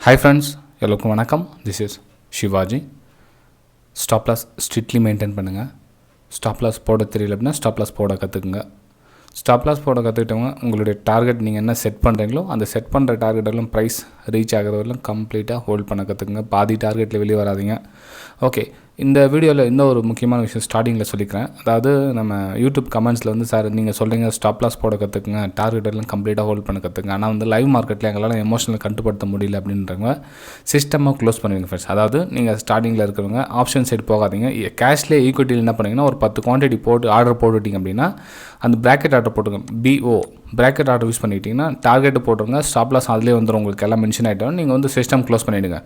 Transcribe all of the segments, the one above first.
Hi friends, எல்லாருக்கும் வணக்கம். This is Shivaji. Stop loss strictly maintain பண்ணுங்க. Stop loss போட தெரியல அப்படின்னா stop loss போட கற்றுக்குங்க. ஸ்டாப் லாஸ் போட கற்றுக்கிட்டவங்க உங்களுடைய டார்கெட் நீங்கள் என்ன செட் பண்ணுறீங்களோ அந்த செட் பண்ணுற டார்கெட்டெல்லாம் ப்ரைஸ் ரீச் ஆகிறவரெல்லாம் கம்ப்ளீட்டாக ஹோல்ட் பண்ண கற்றுக்குங்க. பாதி டார்கெட்டில் வெளியே வராதிங்க. ஓகே, இந்த வீடியோவில் இன்னும் ஒரு முக்கியமான விஷயம் ஸ்டார்டிங்கில் சொல்லிக்கிறேன். அதாவது நம்ம யூடியூப் கமெண்ட்ஸில் வந்து சார் நீங்கள் சொல்கிறீங்க ஸ்டாப் லாஸ் போட கற்றுக்குங்க, டார்கெட்டெல்லாம் கம்ப்ளீட்டாக ஹோல்ட் பண்ண கற்றுக்குங்க, ஆனால் வந்து லைவ் மார்க்கெட்டில் எங்களால் எமோஷனல் கட்டுப்படுத்த முடியல அப்படின்றவங்க சிஸ்டமாக க்ளோஸ் பண்ணுவீங்க ஃப்ரெண்ட்ஸ். அதாவது நீங்கள் ஸ்டார்டிங்கில் இருக்கிறவங்க ஆப்ஷன் சைடு போகாதீங்க. கேஷ்லேயே ஈக்விட்டியில் என்ன பண்ணுவீங்கன்னா ஒரு 10 குவான்டிட்டி போட்டு ஆர்டர் போட்டுவிட்டிங்க அப்படின்னா அந்த ப்ராக்கெட் ஆர்டர் போட்டுங்க. ப்ராக்கெட் ஆர்டர் யூஸ் பண்ணிக்கிட்டிங்கன்னா டார்கெட்டு போட்டுருங்க, ஸ்டாப் லாஸ் அதிலே வந்துடும். உங்களுக்கு எல்லாம் மென்ஷன் ஆகிட்டோம். நீங்கள் வந்து சிஸ்டம் க்ளோஸ் பண்ணிவிடுங்க.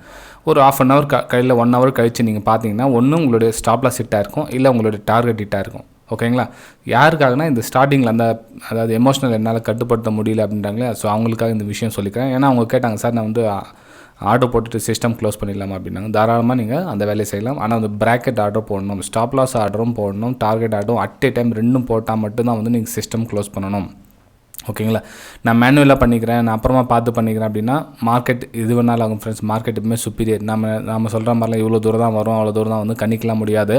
ஒரு ½ அன் ஹவர் கையில் 1 ஹவர் கழித்து நீங்கள் பார்த்தீங்கன்னா ஒன்று உங்களுடைய ஸ்டாப் லாஸ் ஹிட்டாக இருக்கும், இல்லை உங்களுடைய டார்கெட் ஹிட்டாக இருக்கும். ஓகேங்களா? யாருக்காகனா இந்த ஸ்டார்டிங்கில் அதாவது எமோஷனல் என்னால் கட்டுப்படுத்த முடியல அப்படின்றாங்களே, ஸோ அவங்களுக்காக இந்த விஷயம் சொல்லிக்கிறேன். ஏன்னா அவங்க கேட்டாங்க சார் நான் வந்து ஆர்டர் போட்டுட்டு சிஸ்டம் க்ளோஸ் பண்ணிடலாமா அப்படின்னாங்க. தாராளமாக நீங்கள் அந்த வேலையை செய்யலாம். ஆனால் அந்த ப்ராக்கெட் ஆர்டர் போடணும், ஸ்டாப் லாஸ் ஆர்டரும் போடணும், டார்கெட் ஆர்டரும் அட் ஏ டைம் ரெண்டும் போட்டால் மட்டும்தான் வந்து நீங்கள் சிஸ்டம் க்ளோஸ் பண்ணணும். ஓகேங்களா? நான் மேனுவலாக பண்ணிக்கிறேன், நான் அப்புறமா பார்த்து பண்ணிக்கிறேன் அப்படின்னா மார்க்கெட் இது வேணாலும் ஆகும் ஃப்ரெண்ட்ஸ். மார்க்கெட் எப்பவுமே சுப்பீரியர். நம்ம சொல்கிற மாதிரிலாம் இவ்வளோ தூரம் தான் வரும், அவ்வளோ தூரம் தான் வந்து கணிக்கலாம் முடியாது.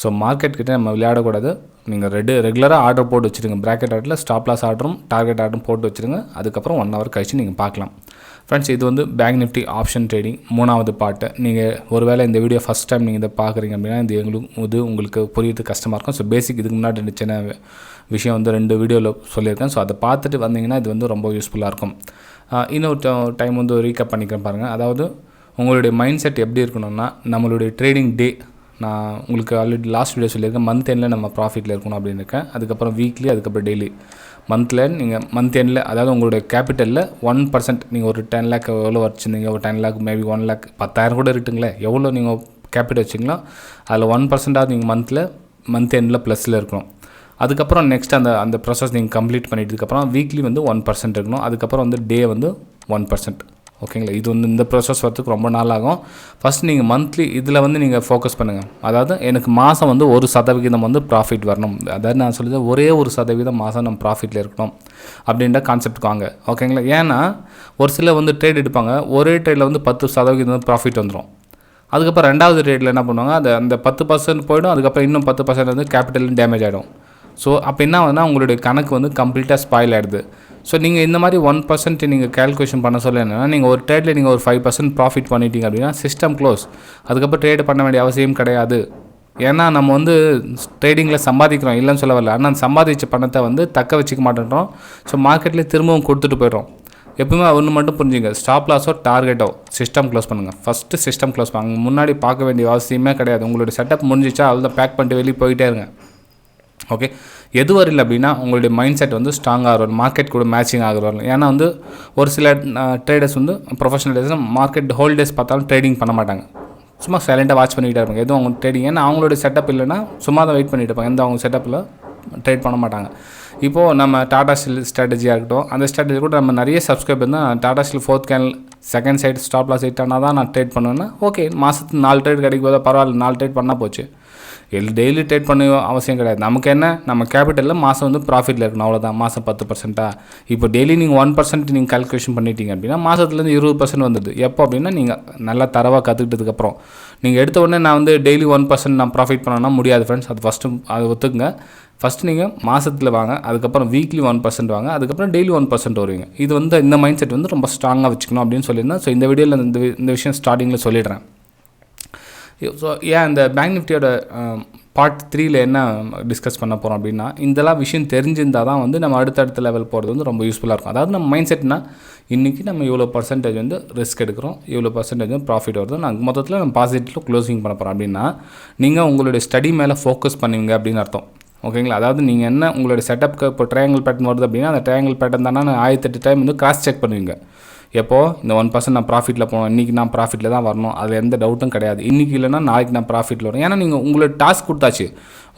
ஸோ மார்க்கெட்கிட்ட நம்ம விளையாடக்கூடாது. நீங்கள் ரெகுலராக ஆர்டர் போட்டு வச்சுருங்க. ப்ராக்கெட் ஆர்டரில் ஸ்டாப் லாஸ் ஆர்டரும் டார்கெட் ஆர்டரும் போட்டு வச்சுருங்க. அதுக்கப்புறம் 1 ஹவர் கழிச்சு நீங்கள் பார்க்கலாம். ஃப்ரெண்ட்ஸ், இது வந்து பேங்க் நிஃப்டி ஆப்ஷன் ட்ரேடிங் 3வது பார்ட்டு. நீங்கள் ஒருவேளை இந்த வீடியோ ஃபஸ்ட் டைம் நீங்கள் இதை பார்க்குறீங்க அப்படின்னா இது உங்களுக்கு புரியுறது கஷ்டமாக இருக்கும். ஸோ பேசிக் இதுக்கு முன்னாடி சின்ன விஷயம் வந்து 2 வீடியோவில் சொல்லியிருக்கேன். ஸோ அதை பார்த்துட்டு வந்தீங்கன்னா இது வந்து ரொம்ப யூஸ்ஃபுல்லாக இருக்கும். இன்னொரு டைம் வந்து ரீகேப் பண்ணிக்கிறேன் பாருங்கள். அதாவது உங்களுடைய மைண்ட் செட் எப்படி இருக்கணும்னா, நம்மளுடைய ட்ரேடிங் டே நான் உங்களுக்கு ஆல்ரெடி லாஸ்ட் வீடியோ சொல்லியிருக்கேன். மந்த் எண்டில் நம்ம ப்ராஃபிட்டில் இருக்கணும் அப்படின்னு இருக்கேன். அதுக்கப்புறம் வீக்லி, அதுக்கப்புறம் டெய்லி. நீங்கள் மந்த் எண்டில் அதாவது உங்களுடைய கேபிட்டலில் 1% நீங்கள் ஒரு 10 லேக் எவ்வளோ வச்சுருந்தீங்க, ஒரு 10 லேக் மேபி 1 லேக் 10,000 கூட இருக்குங்களே, எவ்வளோ நீங்கள் கேபிட்டல் வச்சிங்களோ அதில் 1% நீங்கள் மந்த் எண்டில் ப்ளஸில் இருக்கணும். அதுக்கப்புறம் நெக்ஸ்ட் அந்த ப்ராசஸ் நீங்கள் கம்ப்ளீட் பண்ணிட்டதுக்கப்புறம் வீக்லி வந்து 1% இருக்கணும். அதுக்கப்புறம் வந்து டே வந்து 1%. ஓகேங்களா? இது வந்து இந்த ப்ராசஸ் வரதுக்கு ரொம்ப நாள் ஆகும். ஃபஸ்ட் நீங்கள் மந்த்லி இதில் வந்து நீங்கள் ஃபோக்கஸ் பண்ணுங்கள். அதாவது எனக்கு மாதம் வந்து 1% வந்து ப்ராஃபிட் வரணும். அதாவது நான் சொல்லுறது ஒரே 1% மாதம் நம்ம ப்ராஃபிட்டில் இருக்கணும் அப்படின்ற கான்செப்ட் வாங்க. ஓகேங்களா? ஏன்னா ஒரு சில வந்து ட்ரேட் எடுப்பாங்க, ஒரே ட்ரேடில் வந்து 10% வந்து ப்ராஃபிட் வந்துடும். அதுக்கப்புறம் 2வது ட்ரேடில் என்ன பண்ணுவாங்க, அந்த 10% போய்டும். அதுக்கப்புறம் இன்னும் 10% வந்து கேபிட்டலும் டேமேஜ் ஆகிடும். ஸோ அப்போ என்ன ஆகுதுன்னா உங்களுடைய கணக்கு வந்து கம்ப்ளீட்டாக ஸ்பாயில் ஆகிடுது. ஸோ நீங்கள் இந்த மாதிரி 1% நீங்கள் கேல்குலேஷன் பண்ண சொல்ல என்னென்னா, நீங்கள் ஒரு ட்ரேடில் நீங்கள் ஒரு 5% ப்ராஃபிட் பண்ணிட்டீங்க அப்படின்னா சிஸ்டம் க்ளோஸ். அதுக்கப்புறம் ட்ரேடு பண்ண வேண்டிய அவசியம் கிடையாது. ஏன்னா நம்ம வந்து ட்ரேடிங்கில் சம்பாதிக்கிறோம், இல்லைன்னு சொல்ல வரல. ஆனால் சம்பாதிச்ச பணத்தை வந்து தக்க வச்சுக்க மாட்டேன்றோம். ஸோ மார்க்கெட்லேயே திரும்பவும் கொடுத்துட்டு போய்டும். எப்பவுமே ஒன்று மட்டும் புரிஞ்சுங்க, ஸ்டாப் லாஸோ டார்கெட்டோ சிஸ்டம் க்ளோஸ் பண்ணுங்கள். ஃபஸ்ட்டு சிஸ்டம் க்ளோஸ் பண்ணுங்க. முன்னாடி பார்க்க வேண்டிய அவசியமே கிடையாது. உங்களுடைய செட்டப் முடிஞ்சிச்சா அதில் தான் பேக் பண்ணிட்டு வெளியே போயிட்டே இருங்க. ஓகே, எது வரல அப்படின்னா உங்களுடைய மைண்ட் செட் வந்து ஸ்ட்ராங்காக வரும், மார்க்கெட் கூட மேட்சிங் ஆகிற வரணும். ஏன்னா வந்து ஒரு சில ட்ரேடர்ஸ் வந்து ப்ரொஃபஷனல் ட்ரேடர்ஸ் மார்க்கெட் ஹோல்டேஸ் பார்த்தாலும் ட்ரேடிங் பண்ண மாட்டாங்க. சும்மா சைலண்ட்டாக வாட்ச் பண்ணிகிட்டே இருப்பாங்க. எதுவும் அவங்க ட்ரேடிங், ஏன்னா அவங்களுடைய செட்டப் இல்லைன்னா சும்மா தான் வெயிட் பண்ணிட்டு இருப்பாங்க. எந்த அவங்க செட்டப்பில் ட்ரேட் பண்ண மாட்டாங்க. இப்போது நம்ம டாடா ஸ்டீல் ஸ்ட்ராட்டஜியாக இருக்கட்டும், அந்த ஸ்ட்ராட்டஜி கூட நம்ம நிறைய சப்ஸ்கிரைபர் தான் Tata steel 4th candle second side stop loss hit ஆனால் தான் நான் ட்ரேட் பண்ணுவேன்னா ஓகே, மாதத்துக்கு 4 ட்ரேட் கிடைக்கும் போது பரவாயில்ல, 4 ட்ரேட் பண்ணால் போச்சு. டெய்லி ட்ரேட் பண்ண அவசியம் கிடையாது. நமக்கு என்ன, நம்ம கேபிட்டலில் மாதம் வந்து ப்ராஃபிட்டில் இருக்கணும், அவ்வளோதான். மாதம் 10%. இப்போ டெய்லி நீங்கள் 1% நீங்கள் கால்குலேஷன் பண்ணிட்டீங்க அப்படின்னா மாதத்துலேருந்து 20% வந்துடுது. எப்போ அப்படின்னா நீங்கள் நல்லா தரவாக கற்றுக்கிட்டதுக்கப்புறம். நீங்கள் எடுத்த உடனே நான் வந்து டெய்லி 1% நான் ப்ராஃபிட் பண்ணணும்னா முடியாது ஃப்ரெண்ட்ஸ். அது ஃபஸ்ட்டு அதை ஒத்துக்குங்க. ஃபஸ்ட்டு நீங்கள் மாதத்தில் வாங்க, அதுக்கப்புறம் வீக்லி 1% வாங்க, அதுக்கப்புறம் டெய்லி 1% வருவீங்க. இது வந்து இந்த மைண்ட் செட் வந்து ரொம்ப ஸ்ட்ராங்காக வச்சுக்கணும் அப்படின்னு சொல்லியிருந்தேன். ஸோ இந்த வீடியோவில் இந்த விஷயம் ஸ்டார்டிங்கில் சொல்லிடுறேன். ஸோ ஏன் இந்த பேங்க் நிஃப்டியோட பார்ட் 3ல் என்ன டிஸ்கஸ் பண்ண போகிறோம் அப்படின்னா, இதெல்லாம் விஷயம் தெரிஞ்சிருந்தால் தான் வந்து நம்ம அடுத்தடுத்த லெவல் போகிறது வந்து ரொம்ப யூஸ்ஃபுல்லாக இருக்கும். அதாவது நம்ம மைண்ட் செட்னா இன்றைக்கி நம்ம இவ்வளோ பர்சன்டேஜ் வந்து ரிஸ்க் எடுக்கிறோம், இவ்வளோ பர்சன்டேஜ் வந்து ப்ராஃபிட் வருது, நாங்கள் மொத்தத்தில் நம்ம பாசிட்டிவில் க்ளோசிங் பண்ண போகிறோம் அப்படின்னா நீங்கள் உங்களுடைய ஸ்டடி மேலே ஃபோக்கஸ் பண்ணுவீங்க அப்படின்னு அர்த்தம். ஓகேங்களா? அதாவது நீங்கள் என்ன உங்களுடைய செட்டப்புக்கு இப்போ ட்ரையாங்கிள் பேட்டர்ன் வருது அப்படின்னா அந்த ட்ரையாங்கிள் பேட்டர்ன் தானே 1008 டைம் வந்து கிராஸ் செக் பண்ணுவீங்க. எப்போது இந்த 1% நான் ப்ராஃபிட்டில் போகணும், இன்றைக்கி நான் ப்ராஃபிட்டில் தான் வரணும், அதில் எந்த டவுட்டும் கிடையாது. இன்றைக்கி இல்லைனா நாளைக்கு நான் ப்ராஃபிட்டில் வரும். ஏன்னா நீங்கள் உங்களோட டாஸ்க் கொடுத்தாச்சு.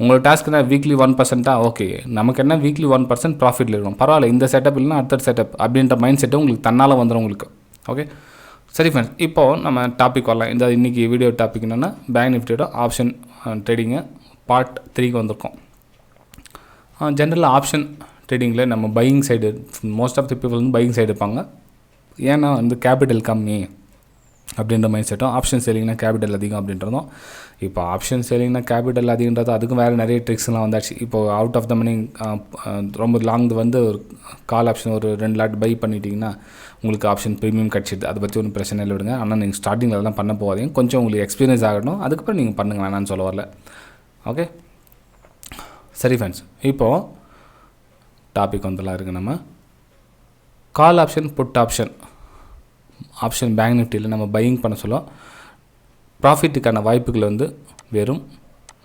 உங்களோட டாஸ்க் தான் வீக்லி 1%. ஓகே, நமக்கு என்ன வீக்லி 1% ப்ராஃபிட்டில் இருக்கணும், பரவாயில்ல, இந்த செட்டப் இல்லைனா அடுத்த செட்டப் அப்படின்ற மைண்ட் செட்டு உங்களுக்கு தன்னால் வந்துடும் உங்களுக்கு. ஓகே, சரி ஃப்ரெண்ட்ஸ், இப்போது நம்ம டாபிக் வரலாம். இந்த இன்றைக்கி வீடியோ டாபிக் என்னென்னா பேங்க் நிஃப்டியோட ஆப்ஷன் ட்ரேடிங்கு பார்ட் 3க்கு வந்திருக்கோம். ஜென்ரலாக ஆப்ஷன் ட்ரேடிங்கில் நம்ம buying side most of the people வந்து பையிங் சைடு இருப்பாங்க. ஏன்னா வந்து கேபிட்டல் கம்மி, அப்படின்ற மைண்ட் செட்டும், ஆப்ஷன் செல்லிங்னா கேபிட்டல் அதிகம் அப்படின்றதும். இப்போ ஆப்ஷன் செல்லிங்னா கேபிட்டல் அதிகன்றது அதுக்கும் வேறு நிறைய ட்ரிக்ஸ்லாம் வந்தாச்சு. இப்போ அவுட் ஆஃப் த மணி ரொம்ப லாங் வந்து ஒரு கால் ஆப்ஷன் ஒரு 2 லாட் பை பண்ணிட்டீங்கன்னா உங்களுக்கு ஆப்ஷன் ப்ரீமியம் கிடச்சிது. அதை பற்றி ஒன்றும் பிரச்சனை இல்லை, விடுங்க. ஆனால் நீங்கள் ஸ்டார்டிங்கில் அதெல்லாம் பண்ண போகாதீங்க, கொஞ்சம் உங்களுக்கு எக்ஸ்பீரியன்ஸ் ஆகணும், அதுக்கப்புறம் நீங்கள் பண்ணுங்க, வேணான்னு சொல்ல வரல. ஓகே, சரி ஃப்ரெண்ட்ஸ். இப்போது டாபிக் வந்துலாம் இருக்குது. நம்ம call option, put option bank நிஃப்டியில் நம்ம பையிங் பண்ண சொல்ல ப்ராஃபிட்டுக்கான வாய்ப்புகள் வந்து வெறும்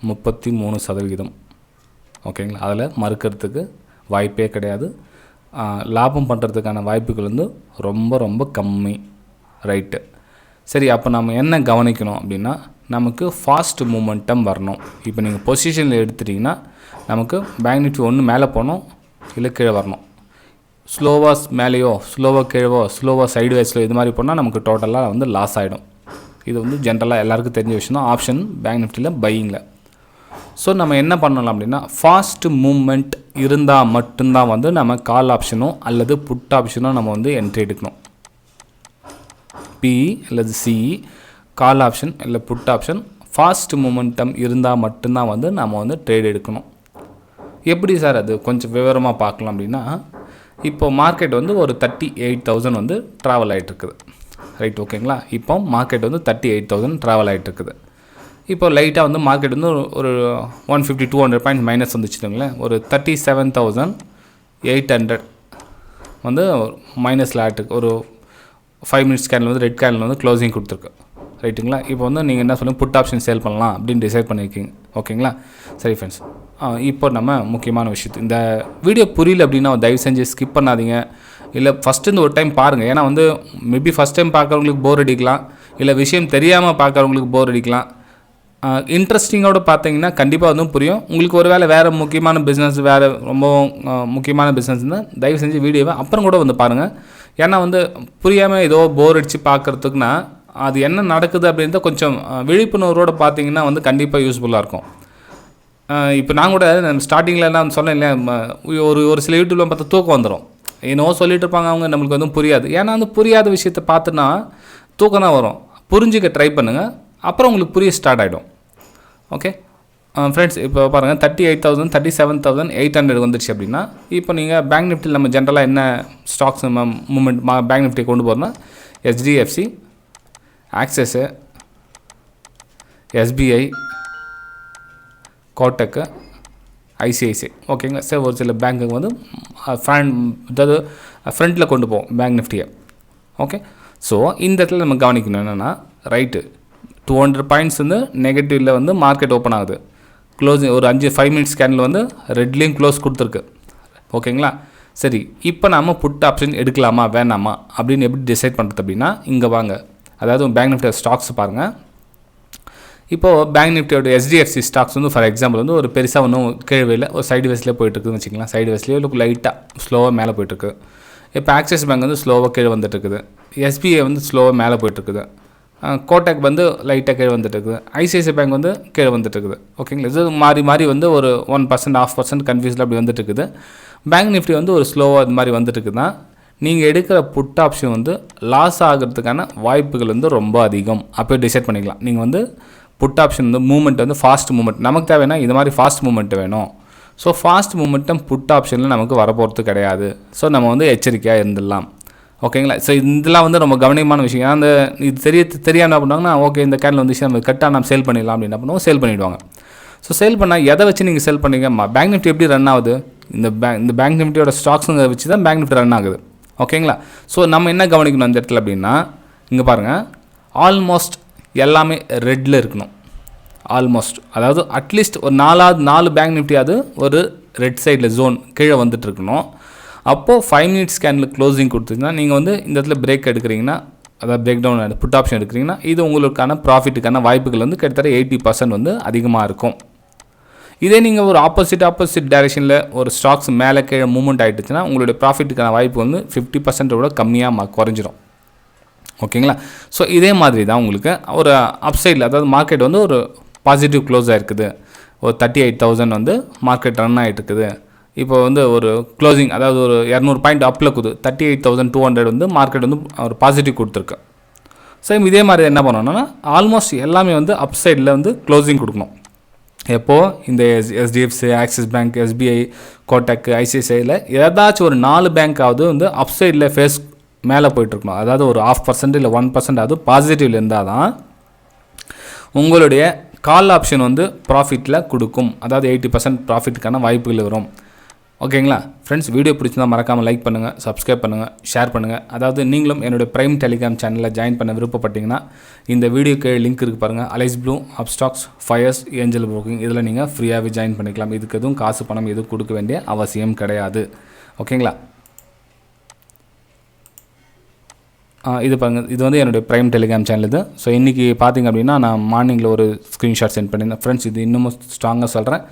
33%. ஓகேங்களா, அதில் மறுக்கிறதுக்கு வாய்ப்பே கிடையாது. லாபம் பண்ணுறதுக்கான வாய்ப்புகள் வந்து ரொம்ப ரொம்ப கம்மி. ரைட்டு, சரி. அப்போ நம்ம என்ன கவனிக்கணும் அப்படின்னா, நமக்கு ஃபாஸ்ட் மூமெண்டம் வரணும். இப்போ நீங்கள் பொசிஷனில் எடுத்துட்டிங்கன்னா நமக்கு பேங்க் நிஃப்டி ஒன்று மேலே போகணும், இல்லை கீழே வரணும். ஸ்லோவாக மேலேயோ ஸ்லோவாக கீழவோ ஸ்லோவாக சைடு வைஸில் இது மாதிரி போனால் நமக்கு டோட்டலாக வந்து லாஸ் ஆகிடும். இது வந்து ஜென்ரலாக எல்லாருக்கும் தெரிஞ்ச விஷயம் தான் ஆப்ஷன் பேங்க் நிஃப்டியில் பையிங்கில். ஸோ நம்ம என்ன பண்ணலாம் அப்படின்னா, ஃபாஸ்ட் மூமெண்ட் இருந்தால் மட்டும்தான் வந்து நம்ம கால் ஆப்ஷனோ அல்லது புட் ஆப்ஷனோ நம்ம வந்து என்ட்ரி எடுக்கணும். பிஇ அல்லது சிஇ, கால் ஆப்ஷன் இல்லை புட் ஆப்ஷன் ஃபாஸ்ட் மூமெண்டம் இருந்தால் மட்டும்தான் வந்து நம்ம வந்து ட்ரேட் எடுக்கணும். எப்படி சார் அது கொஞ்சம் விவரமாக பார்க்கலாம் அப்படின்னா, இப்போ மார்க்கெட் வந்து ஒரு 38,000 வந்து ட்ராவல் ஆகிட்டுருக்குது. ரைட், ஓகேங்களா. இப்போ மார்க்கெட் வந்து 38,000 ட்ராவல் ஆகிட்டுருக்குது. இப்போ லைட்டாக வந்து மார்க்கெட் வந்து ஒரு 150-200 பாயிண்ட்ஸ் மைனஸ் வந்துச்சுங்களேன். ஒரு 37,800 வந்து மைனஸில் ஆகிட்டுருக்கு. ஒரு 5 மினிட்ஸ் கேண்டில் வந்து ரெட் கேண்டில் வந்து க்ளோசிங் கொடுத்துருக்கு. ரைட்டுங்களா. இப்போ வந்து நீங்கள் என்ன சொல்லுங்கள், புட் ஆப்ஷன் சேல் பண்ணலாம் அப்படின்னு டிசைட் பண்ணியிருக்கீங்க. ஓகேங்களா, சரி ஃப்ரெண்ட்ஸ். இப்போ நம்ம முக்கியமான விஷயத்து, இந்த வீடியோ புரியல அப்படின்னா தயவு செஞ்சு ஸ்கிப் பண்ணாதீங்க, இல்லை ஃபஸ்ட்டு இந்த ஒரு டைம் பாருங்கள். ஏன்னா வந்து மேபி ஃபஸ்ட் டைம் பார்க்குறவங்களுக்கு போர் அடிக்கலாம், இல்லை விஷயம் தெரியாமல் பார்க்குறவங்களுக்கு போர் அடிக்கலாம். இன்ட்ரெஸ்டிங்கோடு பார்த்தீங்கன்னா கண்டிப்பாக வந்து புரியும் உங்களுக்கு. ஒரு வேளை வேறு முக்கியமான பிஸ்னஸ், வேறு ரொம்ப முக்கியமான பிஸ்னஸ் இருந்தால் தயவு செஞ்சு வீடியோவை அப்புறம் கூட வந்து பாருங்கள். ஏன்னா வந்து புரியாமல் ஏதோ போர் அடித்து பார்க்குறதுக்குன்னா அது என்ன நடக்குது அப்படின்றத கொஞ்சம் விழிப்புணர்வோடு பார்த்தீங்கன்னா வந்து கண்டிப்பாக யூஸ்ஃபுல்லாக இருக்கும். இப்போ நான் கூட ஸ்டார்டிங்கில் சொன்னேன் இல்லையா, ஒரு சில யூடியூப்ல பார்த்தா தூக்கம் வந்துடும். என்னவோ சொல்லிட்டு இருப்பாங்க அவங்க, நம்மளுக்கு வந்து புரியாது. ஏன்னா வந்து புரியாத விஷயத்தை பார்த்துன்னா தூக்கம் தான் வரும். புரிஞ்சிக்க ட்ரை பண்ணுங்கள், அப்புறம் உங்களுக்கு புரிய ஸ்டார்ட் ஆகிடும். ஓகே ஃப்ரெண்ட்ஸ், இப்போ பாருங்கள் 38,000 37,800 வந்துடுச்சு அப்படின்னா, இப்போ நீங்கள் பேங்க் நிஃப்டியில் நம்ம ஜென்ரலாக என்ன ஸ்டாக்ஸ் மூமெண்ட் பேங்க் நிஃப்டி கொண்டு போகிறோன்னா, HDFC, ஆக்சிஸ், SBI, கோட்டக்கு, ICICI. ஓகேங்களா சார். ஒரு சில பேங்க்குக்கு வந்து அதாவது ஃப்ரண்ட்டில் கொண்டு போவோம் பேங்க் நிஃப்டியை. ஓகே, ஸோ இந்த இடத்துல நம்ம கவனிக்கணும் என்னென்னா, ரைட்டு 200 பாயிண்ட்ஸ் வந்து நெகட்டிவில் வந்து மார்க்கெட் ஓப்பன் ஆகுது. க்ளோசிங் ஒரு 5 மினிட்ஸ் கேண்டில் வந்து ரெட்லேயும் க்ளோஸ் கொடுத்துருக்கு. ஓகேங்களா, சரி. இப்போ நம்ம புட் ஆப்ஷன் எடுக்கலாமா வேணாமா அப்படின்னு எப்படி டிசைட் பண்ணுறது அப்படின்னா, இங்கே வாங்க. அதாவது பேங்க் நிஃப்டியோட ஸ்டாக்ஸ் பாருங்கள். இப்போது பேங்க் நிஃப்டியோட HDFC ஸ்டாக்ஸ் வந்து ஃபார் எக்ஸாம்பிள் வந்து ஒரு பெருசாக ஒன்றும் கீழ்வையில் ஒரு சைடு வேஸ்லேயே போயிட்டுருக்குன்னு வச்சுக்கலாம். சைடு வேஸ்லேயே இல்லை லைட்டாக ஸ்லோவாக மேலே போயிட்டுருக்கு. இப்போ ஆக்சிஸ் பேங்க் வந்து ஸ்லோவாக கீழே வந்துட்டுருக்குது. SBI வந்து ஸ்லோவாக மேலே போயிட்டுருக்குது. கோட்டக் வந்து லைட்டாக கீழே வந்துட்டுருக்குது. ICICI பேங்க் வந்து கீழே வந்துட்டுருக்குது. ஓகேங்களா, இது மாறி மாறி வந்து ஒரு 1% 0.5% கன்ஃபியூஸில் அப்படி வந்துட்டுருக்குது. பேங்க் நிஃப்டி வந்து ஒரு ஸ்லோவாக இது மாதிரி வந்துட்டுருக்குதுன்னா, நீங்கள் எடுக்கிற புட் ஆப்ஷன் வந்து லாஸ் ஆகிறதுக்கான வாய்ப்புகள் வந்து ரொம்ப அதிகம். அப்போ டிசைட் பண்ணிக்கலாம். நீங்கள் வந்து புட் ஆப்ஷன் வந்து மூமெண்ட் வந்து ஃபாஸ்ட் மூமெண்ட் நமக்கு தேவைன்னா இது மாதிரி ஃபாஸ்ட் மூமெண்ட் வேணும். ஸோ ஃபாஸ்ட் மூமெண்ட்டும் புட் ஆப்ஷனில் நமக்கு வரப்போகிறது கிடையாது. ஸோ நம்ம வந்து எச்சரிக்கையாக இருந்துடலாம். ஓகேங்களா, ஸோ இதெல்லாம் வந்து ரொம்ப கவனமான விஷயம். அந்த இது தெரியாமல் என்ன பண்ணுவாங்கன்னா, ஓகே இந்த கேண்டில் வந்துச்சு நம்ம கரெக்டாக நம்ம சேல் பண்ணிடலாம் அப்படின்னு என்ன பண்ணுவோம், சேல் பண்ணிவிடுவாங்க. ஸோ சேல் பண்ணால் எதை வச்சு நீங்கள் சேல் பண்ணீங்க, பேங்க் நிஃப்டி எப்படி ரன் ஆகுது, இந்த பேங்க் நிஃப்டியோட ஸ்டாக்ஸுங்க வச்சு தான் பேங்க் நிஃப்டி ரன் ஆகுது. ஓகேங்களா, ஸோ நம்ம என்ன கவனிக்கணும் அந்த இடத்துல அப்படின்னா, இங்கே பாருங்கள், ஆல்மோஸ்ட் எல்லாமே ரெட்டில் இருக்கணும். ஆல்மோஸ்ட், அதாவது அட்லீஸ்ட் ஒரு 4 பேங்க் நிஃப்டியாவது ஒரு ரெட் சைடில் ஜோன் கீழே வந்துட்டு இருக்கணும். அப்போது 5 மினிட்ஸ் கேண்டில் க்ளோசிங் கொடுத்துச்சுன்னா நீங்கள் வந்து இந்த இடத்துல பிரேக் எடுக்கிறீங்கன்னா, அதாவது பிரேக் டவுன் புட் ஆப்ஷன் எடுக்கிறீங்கன்னா, இது உங்களுக்கான ப்ராஃபிட்டுக்கான வாய்ப்புகள் வந்து கிட்டத்தட்ட 80% வந்து அதிகமாக இருக்கும். இதே நீங்கள் ஒரு ஆப்போசிட் டைரெக்ஷனில் ஒரு ஸ்டாக்ஸ் மேலே கீழே மூவ்மெண்ட் ஆகிட்டுச்சுன்னா உங்களுடைய ப்ராஃபிட்டுக்கான வாய்ப்பு வந்து 50% விட கம்மியாக குறைஞ்சிரும். ஓகேங்களா, ஸோ இதே மாதிரி தான் உங்களுக்கு ஒரு அப்சைடில், அதாவது மார்க்கெட் வந்து ஒரு பாசிட்டிவ் க்ளோஸ் ஆகிருக்குது. ஒரு 38,000 வந்து மார்க்கெட் ரன் ஆகிட்டு இருக்குது. இப்போ வந்து ஒரு க்ளோசிங், அதாவது ஒரு 200 பாயிண்ட் அப்பில் இருக்குது. 38,200 வந்து மார்க்கெட் வந்து ஒரு பாசிட்டிவ் கொடுத்துருக்கு. சேம் இதே மாதிரி என்ன பண்ணணும்னா ஆல்மோஸ்ட் எல்லாமே வந்து அப் சைடில் வந்து க்ளோசிங் கொடுக்கணும். எப்போது இந்த HDFC, Axis bank, SBI, Kotak, ஐசிஐசிஐயில் ஏதாச்சும் ஒரு 4 பேங்க்காவது வந்து அப் சைடில் ஃபேஸ் மேலே போயிட்டுருக்கணும். அதாவது ஒரு 0.5% இல்லை 1% அது பாசிட்டிவில் இருந்தால் தான் உங்களுடைய கால் ஆப்ஷன் வந்து ப்ராஃபிட்டில் கொடுக்கும். அதாவது 80% ப்ராஃபிட்டுக்கான வாய்ப்புகள் வரும். ஓகேங்களா ஃப்ரெண்ட்ஸ், வீடியோ பிடிச்சிருந்தால் மறக்காமல் லைக் பண்ணுங்கள், சப்ஸ்கிரைப் பண்ணுங்கள், ஷேர் பண்ணுங்கள். அதாவது நீங்களும் என்னுடைய ப்ரைம் டெலிகிராம் சேனலில் ஜாயின் பண்ண விருப்பப்பட்டீங்கன்னா இந்த வீடியோக்கு லிங்க் இருக்குது பாருங்கள். Alice Blue, Upstox, Fyers, Angel Broking இதில் நீங்கள் ஃப்ரீயாகவே ஜாயின் பண்ணிக்கலாம். இதுக்கு எதுவும் காசு பணம் எதுவும் கொடுக்க வேண்டிய அவசியம் கிடையாது. ஓகேங்களா, இது பாருங்கள், இது வந்து என்னுடைய ப்ரைம் டெலிகிராம் சேனல் இது. ஸோ இன்றைக்கி பார்த்திங்க அப்படின்னா நான் மார்னிங்கில் ஒரு ஸ்க்ரீன்ஷாட் சென்ட் பண்ணியிருந்தேன். ஃப்ரெண்ட்ஸ், இது இன்னமும் ஸ்ட்ராங்காக சொல்கிறேன்,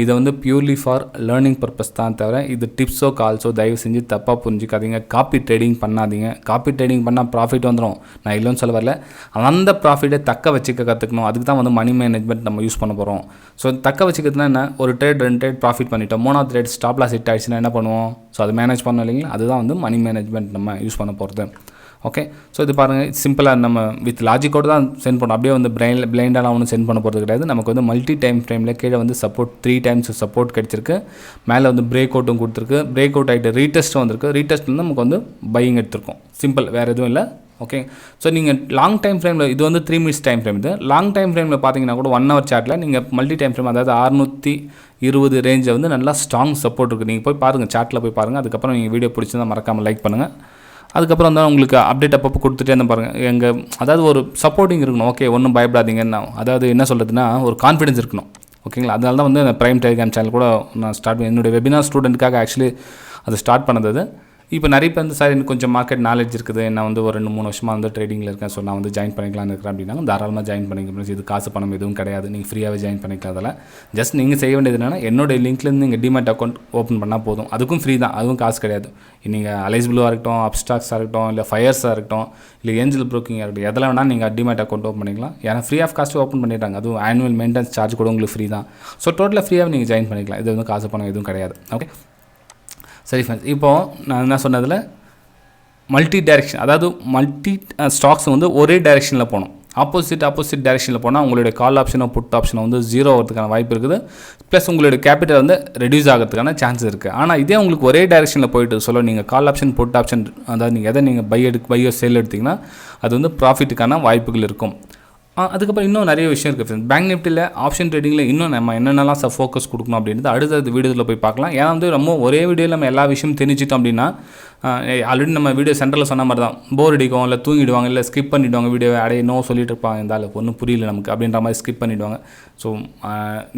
இதை வந்து பியூர்லி ஃபார் லேர்னிங் பர்பஸ் தான் தவிர இது டிப்ஸோ கால்ஸோ தயவு செஞ்சு தப்பாக புரிஞ்சிக்காதீங்க. காப்பி ட்ரேடிங் பண்ணாதீங்க. காப்பி ட்ரேடிங் பண்ணால் ப்ராஃபிட் வந்துடும், நான் இல்லைன்னு சொல்ல வரல. அந்த ப்ராஃபிட்டை தக்க வச்சுக்க கற்றுக்கணும். அதுக்கு தான் வந்து மணி மேனேஜ்மெண்ட் நம்ம யூஸ் பண்ண போகிறோம். ஸோ தக்க வச்சுக்கிறதுனா என்ன, ஒரு ட்ரேட் 2 ட்ரேட் ப்ராஃபிட் பண்ணிட்டோம், 3ஆவது ட்ரேட் ஸ்டாப் லாஸ் ஹிட் ஆகிடுச்சுன்னா என்ன பண்ணுவோம்? ஸோ அது மேனேஜ் பண்ணோம் இல்லைங்களா, அதுதான் வந்து மணி மேனேஜ்மெண்ட் நம்ம யூஸ் பண்ண போகிறது. ஓகே, ஸோ இது பாருங்கள், சிம்பிளாக நம்ம வித் லாஜிக்கோடு தான் சென்ட் பண்ணோம். அப்படியே வந்து பிளைண்டாலாம் ஒன்றும் சென்ட் பண்ண போகிறது கிடையாது. நமக்கு வந்து மல்டி டைம் ஃப்ரேமில் கீழே வந்து சப்போர்ட் 3 டைம்ஸ் சப்போர்ட் கிடச்சிருக்கு. மேலே வந்து பிரேக் அவுட்டும் கொடுத்துருக்கு. பிரேக் அவுட் ஆகிட்டு ரீடெஸ்ட்டும் வந்திருக்கு. ரீடெஸ்ட் வந்து நமக்கு வந்து பையிங் எடுத்திருக்கோம். சிம்பிள், வேறு எதுவும் இல்லை. ஓகே, ஸோ நீங்கள் லாங் டைம் ஃப்ரேமில் இது வந்து 3 மினிட்ஸ் டைம் ஃப்ரேம். இது லாங் டைம் ஃப்ரேமில் பார்த்தீங்கன்னா கூட 1 ஹவர் சார்ட்டில் நீங்கள் மல்டி டைம் ஃப்ரேம் அதாவது 620 ரேஞ்சில் வந்து நல்லா ஸ்ட்ராங் சப்போர்ட் இருக்குது. நீங்கள் போய் பாருங்கள், சார்ட்டில் போய் பாருங்கள். அதுக்கப்புறம் நீங்கள் வீடியோ பிடிச்சிருந்தால் மறக்காமல் லைக் பண்ணுங்கள். அதுக்கப்புறம் தான் உங்களுக்கு அப்டேட் அப்பப்போ கொடுத்துட்டே இருந்தேன் பாருங்கள். எங்கள் அதாவது ஒரு சப்போர்ட்டிங் இருக்கணும். ஓகே, ஒன்றும் பயப்படாதீங்கன்னா, அதாவது என்ன சொல்கிறதுனா ஒரு கான்ஃபிடன்ஸ் இருக்கணும். ஓகேங்களா, அதனால தான் வந்து அந்த ப்ரைம் டெலிகிராம் சேனல் கூட நான் என்னுடைய வெபினார் ஸ்டூடெண்ட்டுக்காக ஆக்சுவலி அதை ஸ்டார்ட் பண்ணது. இப்போ நிறைய பேர் வந்து சார் எனக்கு கொஞ்சம் மார்க்கெட் நாலேஜ் இருக்குது, நான் வந்து ஒரு 2-3 வருஷமாக வந்து ட்ரேடிங்கில் இருக்கேன், ஸோ நான் வந்து ஜாயின் பண்ணிக்கலாம்னு இருக்கிறேன் அப்படின்னா தாராளமாக ஜாயின் பண்ணிக்கலாம். இது காசு பணம் எதுவும் கிடையாது, நீங்கள் ஃப்ரீயாகவே ஜாயின் பண்ணிக்கலாம். அதில் ஜஸ்ட் நீங்கள் செய்ய வேண்டியது என்னென்னா என்னோடய லிங்க்லேருந்து நீங்கள் டிமேட் அக்கௌண்ட் ஓப்பன் பண்ணால் போதும். அதுக்கும் ஃப்ரீ தான், அதுவும் காசு கிடையாது. நீங்கள் அலைஸ் ப்ளூவாக இருக்கட்டும், அப்ஸ்டாக்ஸாக இருக்கட்டும், இல்லை ஃபயர்ஸாக இருக்கட்டும், இல்லை ஏஞ்சல் ப்ரோக்கிங்காக இருக்கட்டும், எதில் வேணால் நீங்கள் டிமேட் அக்கௌண்ட் ஓப்பன் பண்ணிக்கலாம். ஏன்னா ஃப்ரீ ஆஃப் காஸ்ட்டு ஓப்பன் பண்ணிட்டாங்க. அதுவும் ஆனுவல் மெயின்டெனன்ஸ் சார்ஜ் கூட உங்களுக்கு ஃப்ரீ தான். ஸோ டோட்டலாக ஃப்ரீயாக நீங்கள் ஜாயின் பண்ணிக்கலாம். இது வந்து காசு பணம் எதுவும் கிடையாது. ஓகே, சரி ஃப்ரெண்ட்ஸ், இப்போது நான் என்ன சொன்னதில் மல்டி டைரெக்ஷன், அதாவது மல்டி ஸ்டாக்ஸ் வந்து ஒரே டைரெக்ஷனில் போகணும். ஆப்போசிட் டைரெக்ஷனில் போனால் உங்களுடைய கால் ஆப்ஷனோ புட் ஆப்ஷனோ வந்து 0 ஆகிறதுக்கான வாய்ப்பு இருக்குது. ப்ளஸ் உங்களுடைய கேபிட்டல் வந்து ரெடியூஸ் ஆகிறதுக்கான சான்ஸ் இருக்குது. ஆனால் இதே உங்களுக்கு ஒரே டைரெக்ஷனில் போயிட்டு சொல்ல நீங்கள் கால் ஆப்ஷன் புட் ஆப்ஷன் அதாவது நீங்கள் எதை நீங்கள் பையோ சேல் எடுத்திங்கன்னா அது வந்து ப்ராஃபிட்டுக்கான வாய்ப்புகள் இருக்கும். அதுக்கப்புறம் இன்னும் நிறைய விஷயம் இருக்குது ஃப்ரெண்ட்ஸ். பேங்க் நிஃப்டியில் ஆப்ஷன் ட்ரேடிங்கில் இன்னும் நம்ம என்னென்னலாம் ஃபோக்கஸ் கொடுக்கணும் அப்படின்றது அடுத்த வீடியோவில் போய் பார்க்கலாம். ஏன்னா வந்து ரொம்ப ஒரே வீடியோவில் நம்ம எல்லா விஷயமும் தெரிஞ்சிட்டோம் அப்படின்னா ஆல்ரெடி நம்ம வீடியோ சென்டரில் சொன்ன மாதிரி தான் போர் அடிக்கும், இல்லை தூங்கிடுவாங்க, இல்லை ஸ்கிப் பண்ணிவிடுவாங்க. வீடியோவை நோ சொல்லிட்டு இருப்பாங்க, இருந்தாலும் ஒன்றும் புரியல நமக்கு அப்படின்ற மாதிரி ஸ்கிப் பண்ணிவிடுவாங்க. ஸோ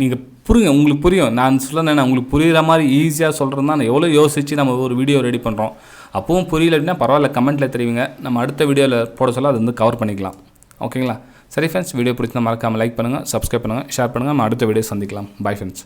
நீங்கள் உங்களுக்கு புரியும், நான் சொல்கிறேன், உங்களுக்கு புரிகிற மாதிரி ஈஸியாக சொல்கிறது தான். எவ்வளோ யோசித்து நம்ம ஒரு வீடியோ ரெடி பண்ணுறோம். அப்பவும் புரியல அப்படின்னா பரவாயில்ல, கமெண்ட்டில் தெரிவிங்க, நம்ம அடுத்த வீடியோவில் போட சொல்ல அது வந்து கவர் பண்ணிக்கலாம். ஓகேங்களா, சரி ஃப்ரெண்ட்ஸ், வீடியோ பிடிச்சிருந்தா மறக்காமல் லைக் பண்ணுங்கள், சப்ஸ்கிரைப் பண்ணுங்கள், ஷேர் பண்ணுங்கள். நம்ம அடுத்த வீடியோ சந்திக்கலாம். Bye friends.